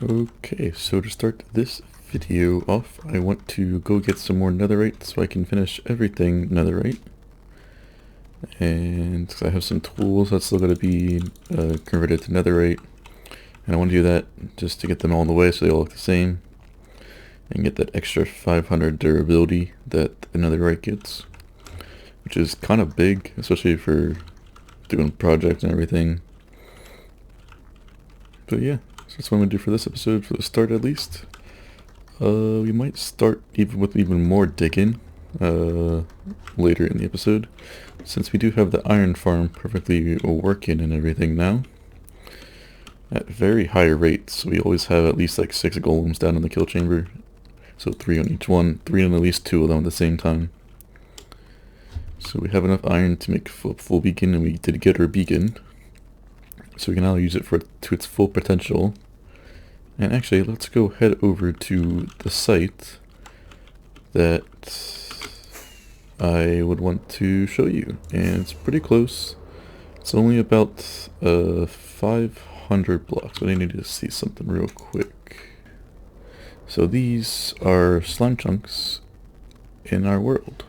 Okay, so to start this video off, I want to go get some more netherite so I can finish everything netherite. And I have some tools that's still going to be converted to netherite. And I want to do that just to get them all in the way so they all look the same. And get that extra 500 durability that the netherite gets. Which is kind of big, especially for doing projects and everything. But yeah. So that's what I'm going to do for this episode, for the start at least. We might start even more digging later in the episode, since we do have the iron farm perfectly working and everything now. At very high rates, we always have at least like 6 golems down in the kill chamber. So 3 on each one, 3 on at least 2 of them at the same time. So we have enough iron to make full beacon, and we did get our beacon. So we can now use it to its full potential. And actually, let's go head over to the site that I would want to show you. And it's pretty close. It's only about 500 blocks, but I need to see something real quick. So these are slime chunks in our world.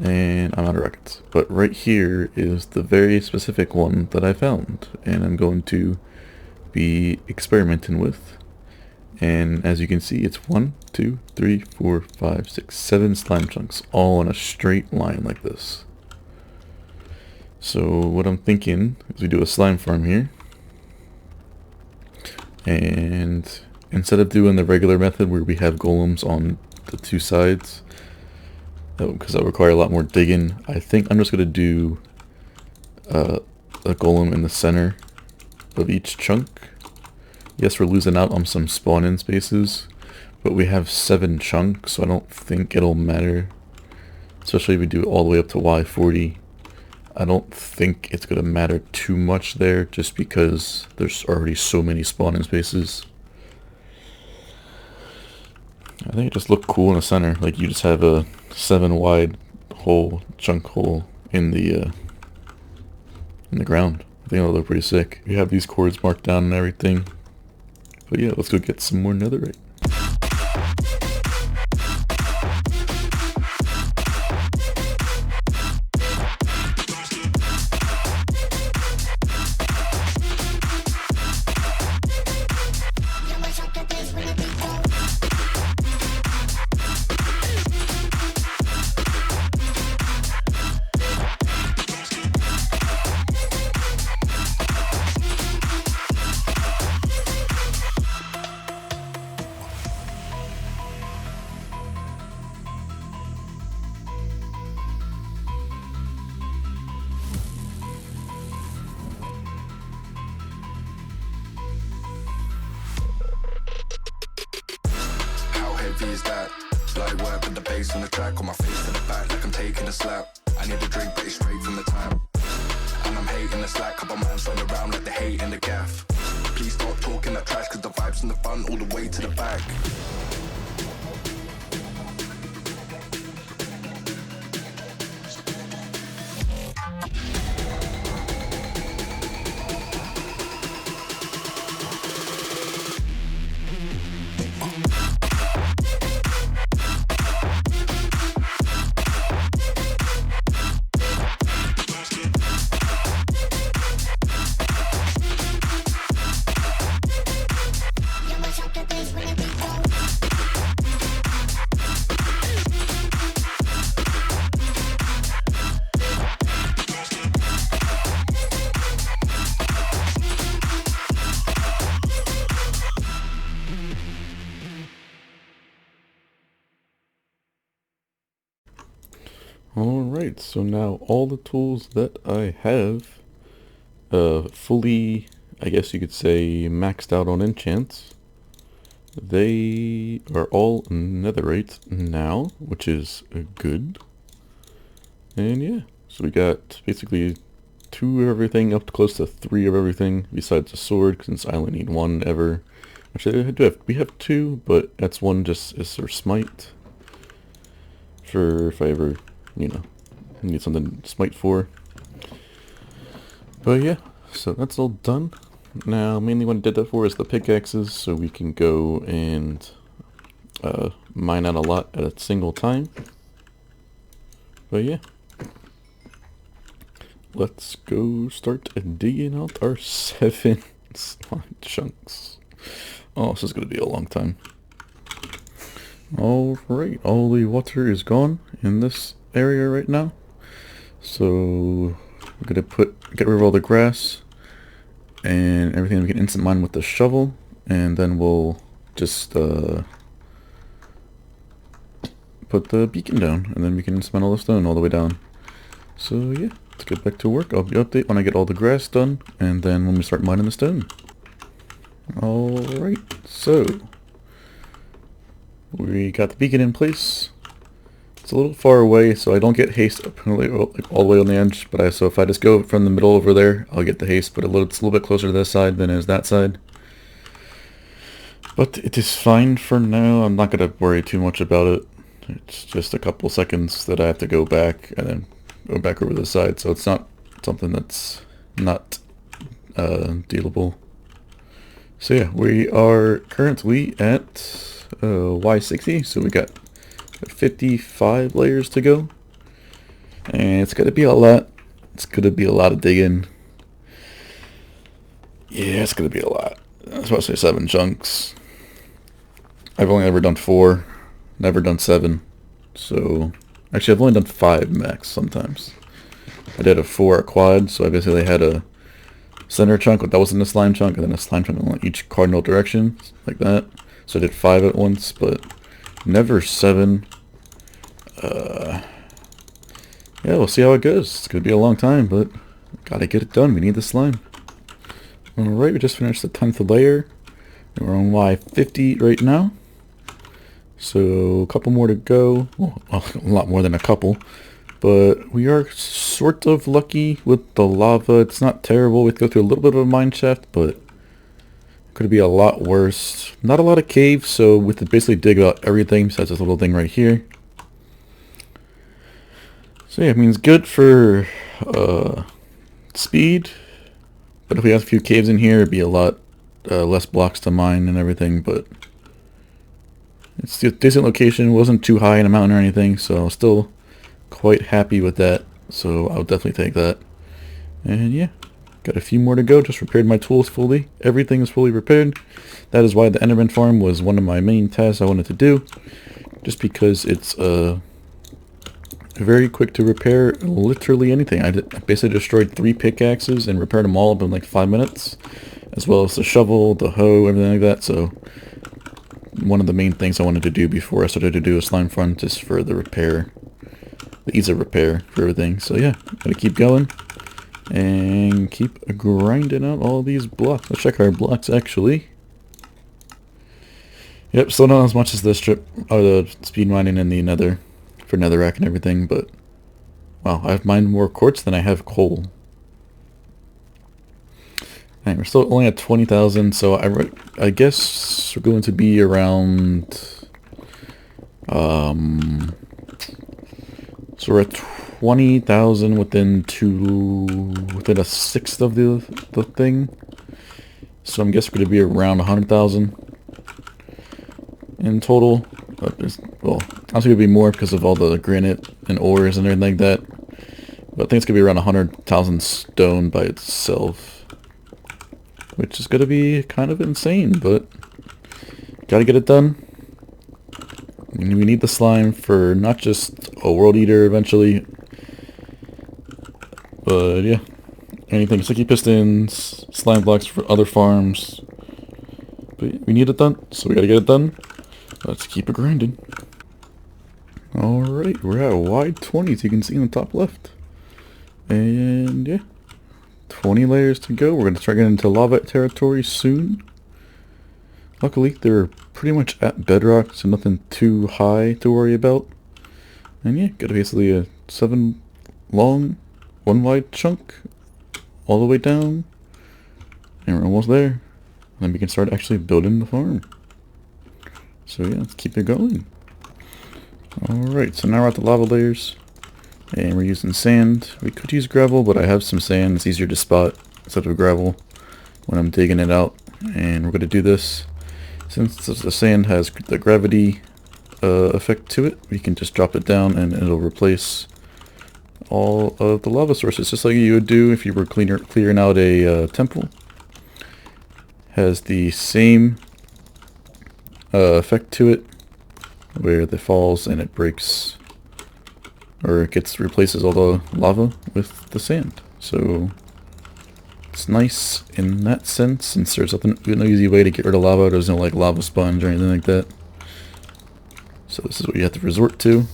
And I'm out of rockets. But right here is the very specific one that I found. And I'm going to be experimenting with. And as you can see, it's 1, 2, 3, 4, 5, 6, 7 slime chunks all in a straight line like this. So what I'm thinking is we do a slime farm here. And instead of doing the regular method where we have golems on the 2 sides, because that would require a lot more digging, I think I'm just going to do a golem in the center of each chunk. Yes, we're losing out on some spawn-in spaces, but we have 7 chunks, so I don't think it'll matter. Especially if we do it all the way up to Y40. I don't think it's going to matter too much there, just because there's already so many spawn-in spaces. I think it just looked cool in the center, like you just have a 7 wide hole, chunk hole in the ground. I think it'll look pretty sick. We have these cords marked down and everything. But yeah, let's go get some more netherite. Is that light work with the bass on the track, on my face to the back like I'm taking a slap. I need a drink but it's straight from the tap, and I'm hating the slack. Couple man slung around like they hate in the gaff. Please stop talking that trash, cause the vibes in the front all the way to the back. Alright, so now all the tools that I have fully, I guess you could say, maxed out on enchants. They are all netherite now, which is good. And yeah, so we got basically 2 of everything up to close to 3 of everything besides the sword, since I only need 1 ever. Actually, we have 2, but that's 1 just is for smite. For if I ever, you know, need something to smite for. But yeah, so that's all done. Now, mainly what I did that for is the pickaxes, so we can go and mine out a lot at a single time. But yeah, let's go start digging out our 7 slime chunks. Oh, this is going to be a long time. Alright, all the water is gone in this area right now. So we're going to get rid of all the grass and everything we can instant mine with the shovel, and then we'll just put the beacon down, and then we can instant mine all the stone all the way down. So yeah, let's get back to work. I'll update when I get all the grass done, and then when we start mining the stone. Alright, so we got the beacon in place. It's a little far away, so I don't get haste up all the way on the edge. But so if I just go from the middle over there, I'll get the haste. But it's a little bit closer to this side than it is that side. But it is fine for now. I'm not going to worry too much about it. It's just a couple seconds that I have to go back and then go back over the side. So it's not something that's not dealable. So yeah, we are currently at Y60. So we got 55 layers to go, and it's gonna be a lot. It's gonna be a lot of digging. Yeah, it's gonna be a lot. I was about to say 7 chunks. I've only ever done 4, never done 7. So actually, I've only done 5 max sometimes. I did a 4 quad, so I basically had a center chunk that wasn't a slime chunk, and then a slime chunk in each cardinal direction, like that. So I did 5 at once, but never 7. Yeah, we'll see how it goes. It's gonna be a long time, but gotta get it done. We need the slime. Alright, we just finished the 10th layer. We're on Y50 right now. So a couple more to go. Well, a lot more than a couple. But we are sort of lucky with the lava. It's not terrible. We have to go through a little bit of a mine shaft, but could be a lot worse. Not a lot of caves, so we have to basically dig out everything besides this little thing right here. So yeah, I mean, it's good for speed, but if we have a few caves in here, it'd be a lot less blocks to mine and everything. But it's a decent location. It wasn't too high in a mountain or anything, so I was still quite happy with that. So I'll definitely take that. And yeah, got a few more to go. Just repaired my tools fully. Everything is fully repaired. That is why the Enderman farm was one of my main tasks I wanted to do. Just because it's very quick to repair literally anything. I basically destroyed 3 pickaxes and repaired them all in like 5 minutes. As well as the shovel, the hoe, everything like that. So one of the main things I wanted to do before I started to do a slime farm is for the repair. The ease of repair for everything. So yeah, gotta keep going. And keep grinding out all these blocks. Let's check our blocks actually. Yep, still not as much as the strip or the speed mining in the nether for netherrack and everything, but wow, I've mined more quartz than I have coal. And we're still only at 20,000, so I guess we're going to be around so we're at 20,000 within a sixth of the thing. So I'm guessing we're going to be around 100,000 in total. Well, I think it'll be more because of all the granite and ores and everything like that. But I think it's going to be around 100,000 stone by itself, which is going to be kind of insane, but got to get it done. We need the slime for not just a world eater eventually, but yeah, anything, sticky pistons, slime blocks for other farms. But we need it done, so we gotta get it done. Let's keep it grinding. Alright, we're at wide 20s, you can see in the top left. And yeah, 20 layers to go. We're gonna start getting into lava territory soon. Luckily, they're pretty much at bedrock, so nothing too high to worry about. And yeah, got basically a 7 long, 1 wide chunk all the way down. And we're almost there. And then we can start actually building the farm. So yeah, let's keep it going. Alright, so now we're at the lava layers. And we're using sand. We could use gravel, but I have some sand. It's easier to spot instead of gravel. when I'm digging it out. And we're going to do this. Since the sand has the gravity effect to it, we can just drop it down and it'll replace all of the lava sources, just like you would do if you were clearing out a temple. Has the same effect to it, where it falls and it breaks, or it replaces all the lava with the sand. So it's nice in that sense, since there's no easy way to get rid of lava. There's no like lava sponge or anything like that. So this is what you have to resort to.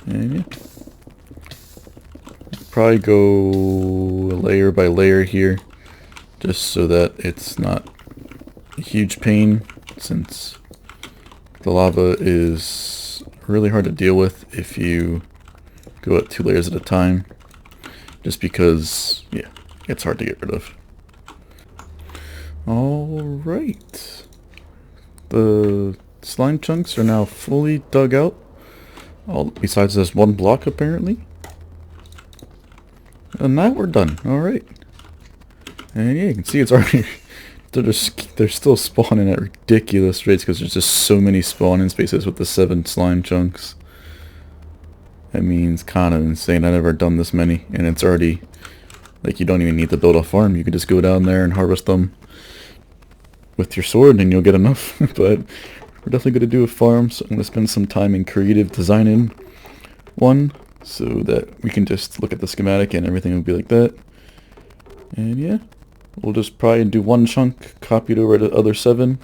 And yeah, probably go layer by layer here, just so that it's not a huge pain, since the lava is really hard to deal with if you go at 2 layers at a time, just because, yeah, it's hard to get rid of. Alright, the slime chunks are now fully dug out, besides this one block apparently. And now we're done. Alright. And yeah, you can see it's already... they're still spawning at ridiculous rates because there's just so many spawning spaces with the 7 slime chunks. I mean, it's kind of insane. I've never done this many, and it's already... like, you don't even need to build a farm. You can just go down there and harvest them with your sword and you'll get enough. But we're definitely going to do a farm, so I'm going to spend some time in creative designing one, so that we can just look at the schematic and everything will be like that. And yeah, we'll just probably do 1 chunk, copy it over to the other 7,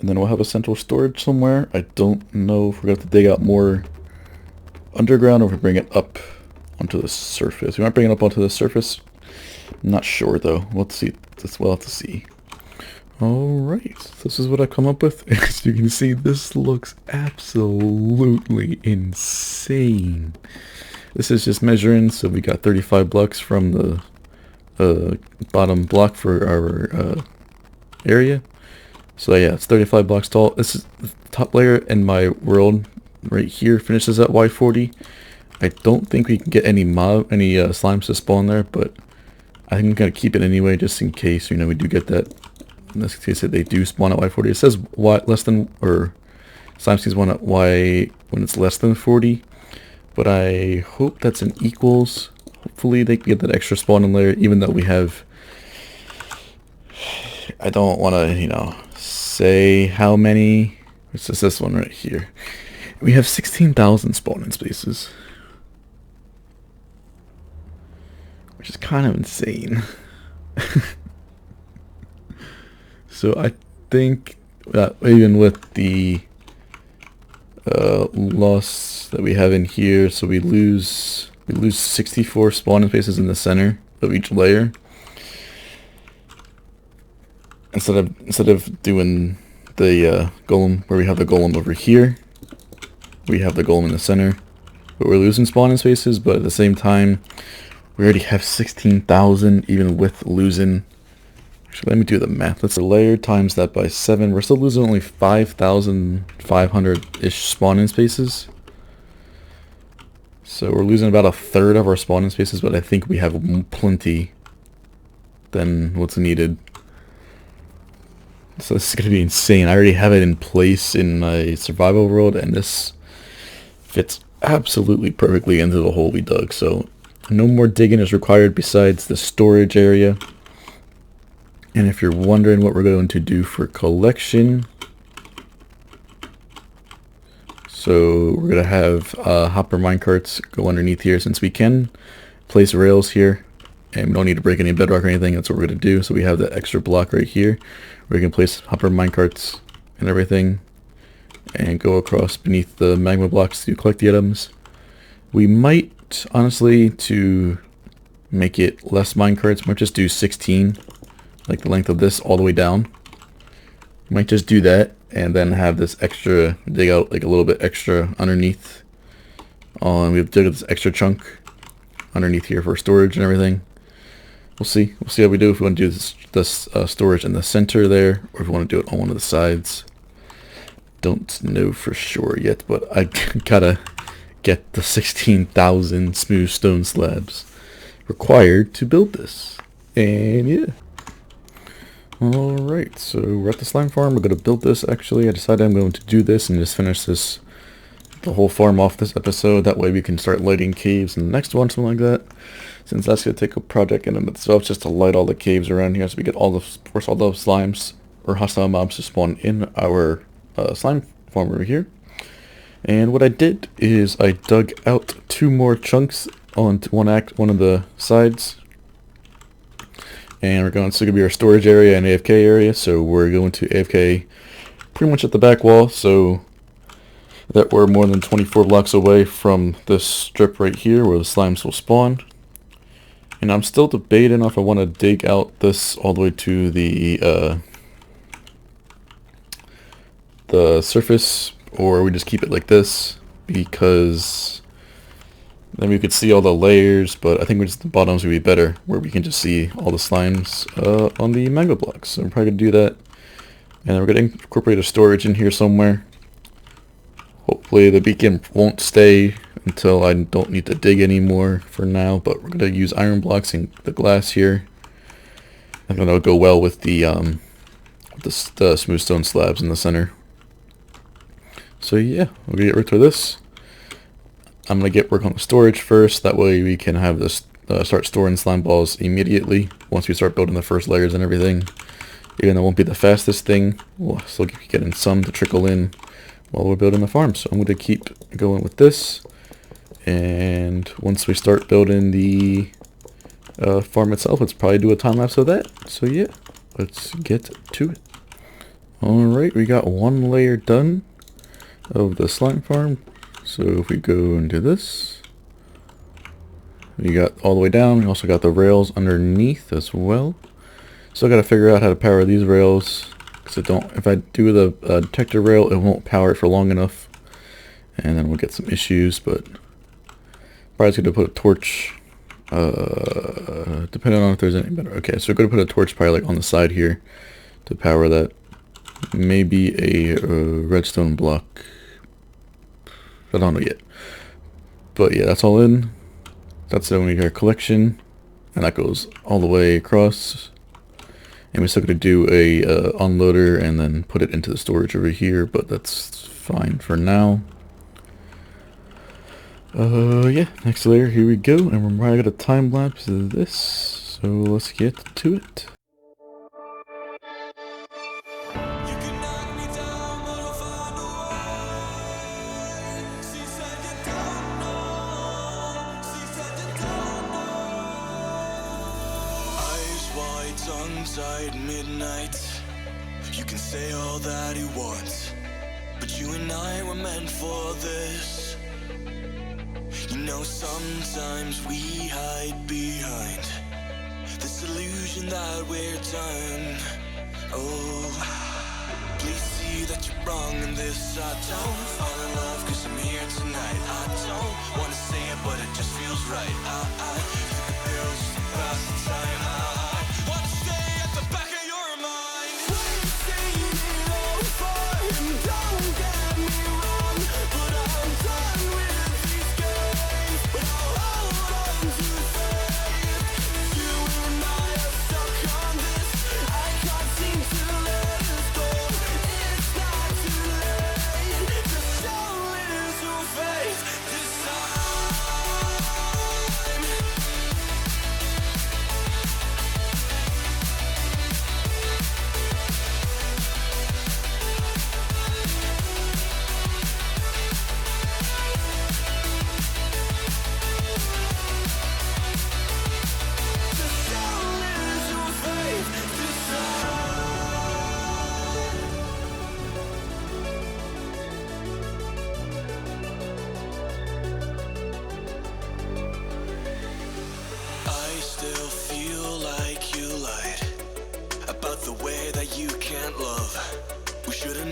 and then we'll have a central storage somewhere. I don't know if we're going to have to dig out more underground or if we bring it up onto the surface. We might bring it up onto the surface. I'm not sure though. We'll see. We'll have to see. Alright, this is what I've come up with. As you can see, this looks absolutely insane. This is just measuring, so we got 35 blocks from the bottom block for our area. So yeah, it's 35 blocks tall. This is the top layer in my world right here, finishes at Y40. I don't think we can get any slimes to spawn there, but I think I'm gonna keep it anyway, just in case, you know, we do get that. In this case, that they do spawn at Y40. It says Y less than, or slime spawn at Y when it's less than 40, but I hope that's an equals. Hopefully they can get that extra spawning layer, even though we have, I don't want to, you know, say how many. It's just this one right here. We have 16,000 spawning spaces, which is kind of insane. So I think that even with the loss that we have in here, so we lose 64 spawning spaces in the center of each layer. Instead of doing the golem where we have the golem over here, we have the golem in the center, but we're losing spawning spaces. But at the same time, we already have 16,000 even with losing. Actually, let me do the math. Let's layer times that by 7. We're still losing only 5,500-ish spawning spaces. So we're losing about 1/3 of our spawning spaces, but I think we have plenty than what's needed. So this is going to be insane. I already have it in place in my survival world, and this fits absolutely perfectly into the hole we dug. So no more digging is required besides the storage area. And if you're wondering what we're going to do for collection, so we're going to have hopper minecarts go underneath here, since we can place rails here and we don't need to break any bedrock or anything. That's what we're going to do. So we have that extra block right here where we can place hopper minecarts and everything and go across beneath the magma blocks to collect the items. We might, honestly, to make it less minecarts, might just do 16. Like the length of this all the way down. Might just do that and then have this extra, dig out like a little bit extra underneath. And we've dug this extra chunk underneath here for storage and everything. We'll see. We'll see how we do, if we want to do this storage in the center there, or if we want to do it on one of the sides. Don't know for sure yet, but I gotta get the 16,000 smooth stone slabs required to build this. And yeah. Alright, so we're at the slime farm. We're going to build this actually. I decided I'm going to do this and just finish the whole farm off this episode. That way we can start lighting caves in the next one, something like that. Since that's going to take a project in itself just to light all the caves around here so we get force all the slimes or hostile mobs to spawn in our slime farm over here. And what I did is I dug out 2 more chunks onto one of the sides. And it's going to be our storage area and AFK area. So we're going to AFK pretty much at the back wall, so that we're more than 24 blocks away from this strip right here where the slimes will spawn. And I'm still debating if I want to dig out this all the way to the surface, or we just keep it like this, because then we could see all the layers, but I think the bottoms would be better, where we can just see all the slimes on the mango blocks. So I'm probably going to do that. And then we're going to incorporate a storage in here somewhere. Hopefully the beacon won't stay until I don't need to dig anymore for now, but we're going to use iron blocks and the glass here. I think that'll go well with the smooth stone slabs in the center. So yeah, we're going to get rid of this. I'm going to get work on the storage first, that way we can have this start storing slime balls immediately once we start building the first layers and everything. Even though it won't be the fastest thing, we'll still keep getting some to trickle in while we're building the farm. So I'm going to keep going with this, and once we start building the farm itself, let's probably do a time lapse of that. So yeah, let's get to it. Alright, we got 1 layer done of the slime farm. So if we go and do this, we got all the way down. We also got the rails underneath as well. So I got to figure out how to power these rails, because if I do the detector rail, it won't power it for long enough, and then we'll get some issues. But probably going to put a torch, depending on if there's any better. Okay, so we're going to put a torch probably like on the side here to power that. Maybe a redstone block. I don't know yet. But yeah, that's all in. That's only our collection, and that goes all the way across. And we're still going to do a unloader and then put it into the storage over here, but that's fine for now. Yeah, next layer, here we go, and we're probably going to time lapse this, so let's get to it. Tongue-tied midnight. You can say all that you want, but you and I were meant for this. You know, sometimes we hide behind this illusion that we're done. Oh, please see that you're wrong in this. I don't fall in love cause I'm here tonight. I don't wanna say it, but it just feels right. I think the pills just to pass the time.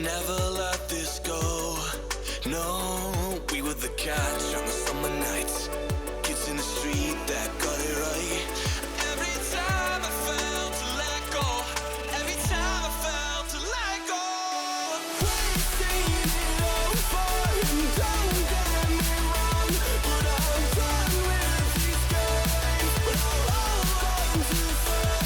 Never let this go. No, we were the catch on the summer nights. Kids in the street that got it right. Every time I felt to let go. Every time I felt to let go. We're saying it over, and don't get me wrong, but I'm done with these games. But I'll hold on to faith.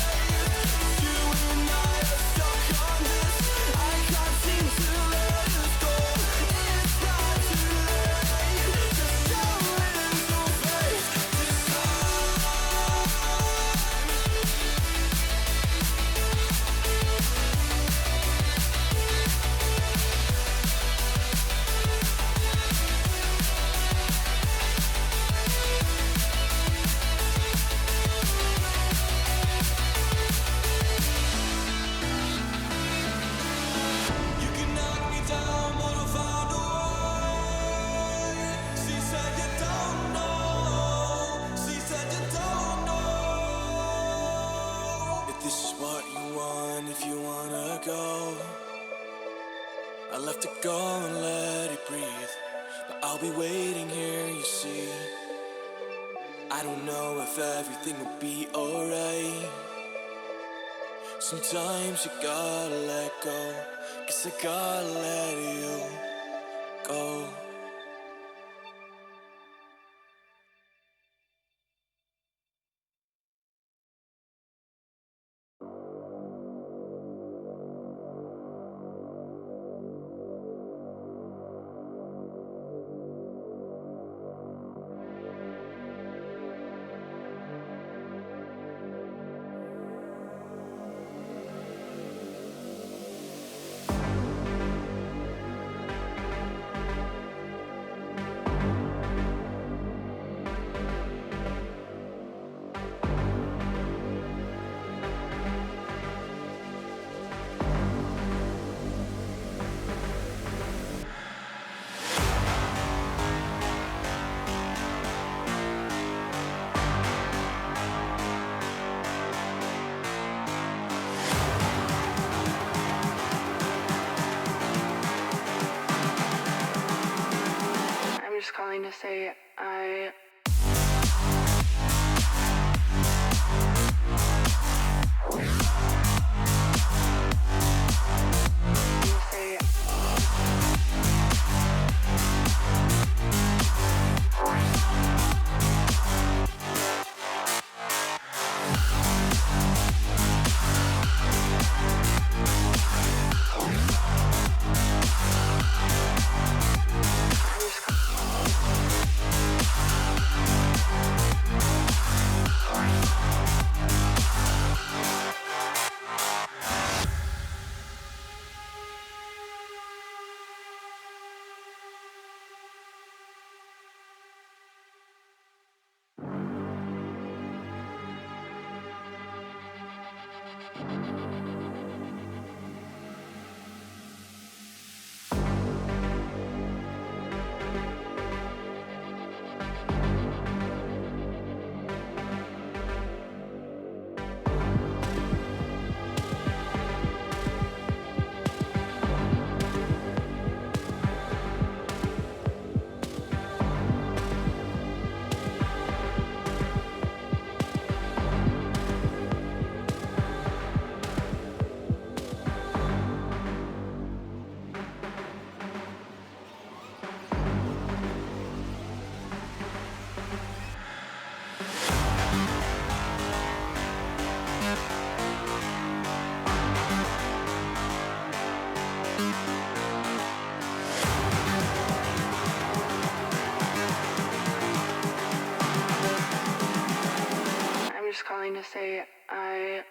go. I left it go and let it breathe, but I'll be waiting here, you see. I don't know if everything will be alright. Sometimes you gotta let go, 'cause I gotta let you go. I'm just calling to say I I'm just calling to say I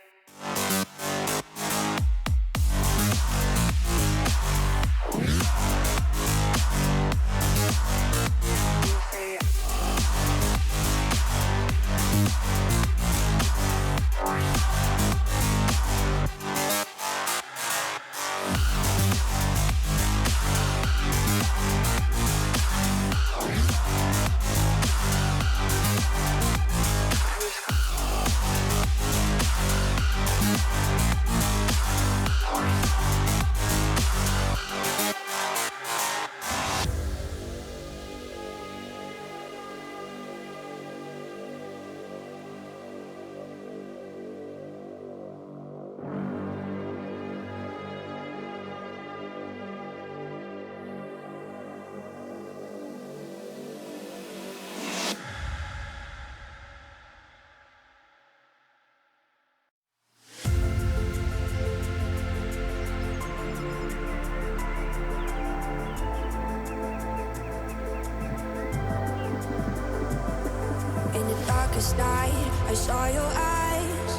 In the darkest night, I saw your eyes.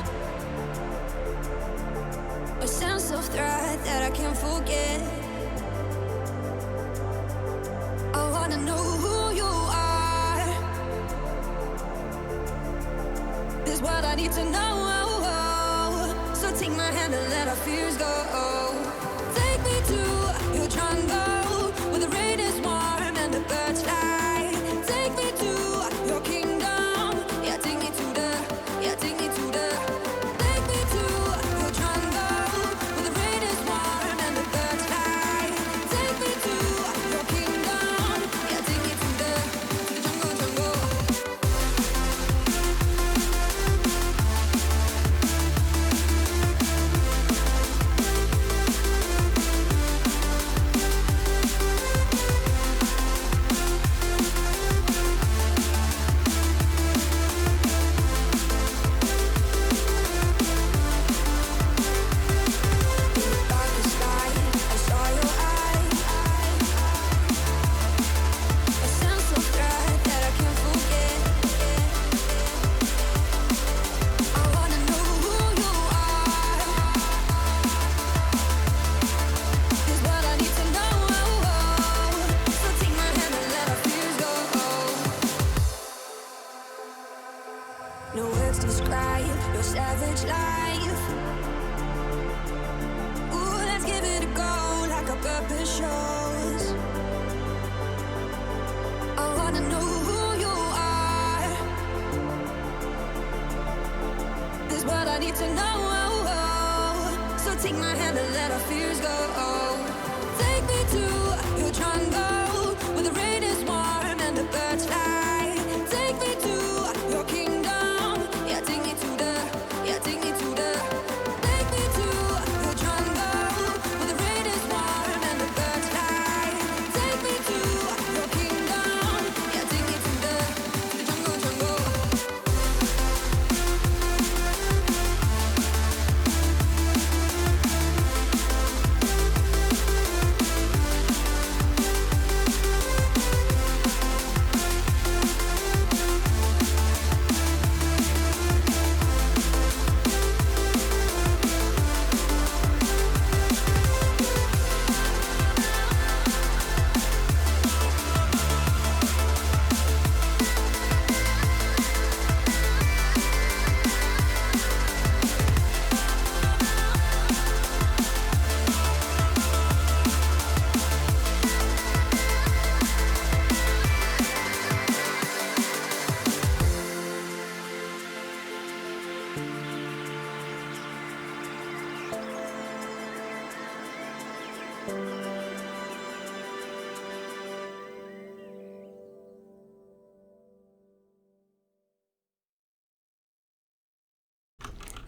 A sense of threat that I can't forget. I wanna know who you are. This is what I need to know. So take my hand and let our fears go. Take me to your jungle, where the rain is warm and the birds fly. Take me to your kingdom. Yeah, take me to the. Take me to your jungle, where the rain is warm. purpose shows. I wanna know who you are. This is what I need to know. So take my hand and let our fears go. Take me to your jungle where the rain is warm and the birds fly. Take me to your kingdom. Yeah, take me to the. Yeah, take me to the. Take me to your jungle where the rain is warm and the birds fly. Take me to your kingdom. Yeah, take me to the jungle.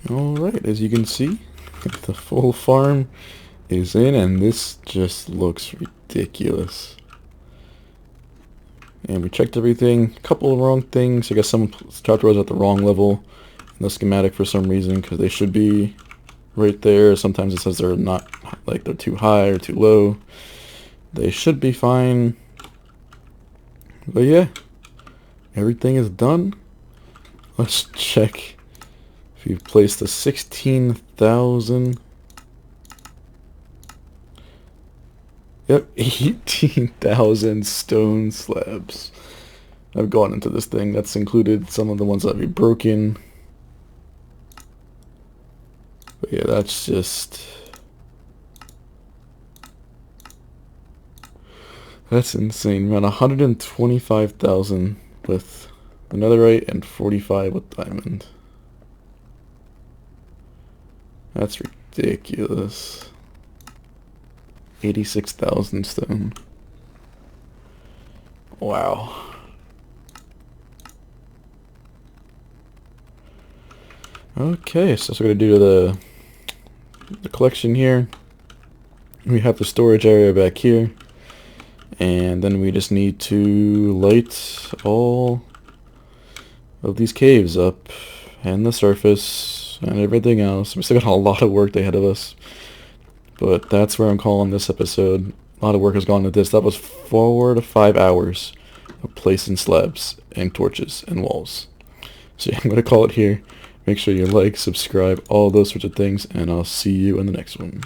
Alright, as you can see, the full farm is in, and this just looks ridiculous. And we checked everything, a couple of wrong things. I guess some trapdoors at the wrong level in the schematic for some reason, because they should be right there. Sometimes it says they're not, like they're too high or too low. They should be fine. But yeah, everything is done. Let's check. We've placed the 16,000. Yep, 18,000 stone slabs. I've gone into this thing. That's included some of the ones that we broken. But yeah, that's just... that's insane. Around 125,000 with the netherite and 45 with diamond. That's ridiculous. 86,000 stone. Wow. Okay, so that's what we're gonna do to the collection here. We have the storage area back here, and then we just need to light all of these caves up and the surface and everything else. We still got a lot of work ahead of us, but that's where I'm calling this episode. A lot of work has gone into this. That was 4 to 5 hours of placing slabs and torches and walls. So yeah, I'm going to call it here. Make sure you like, subscribe, all those sorts of things, and I'll see you in the next one.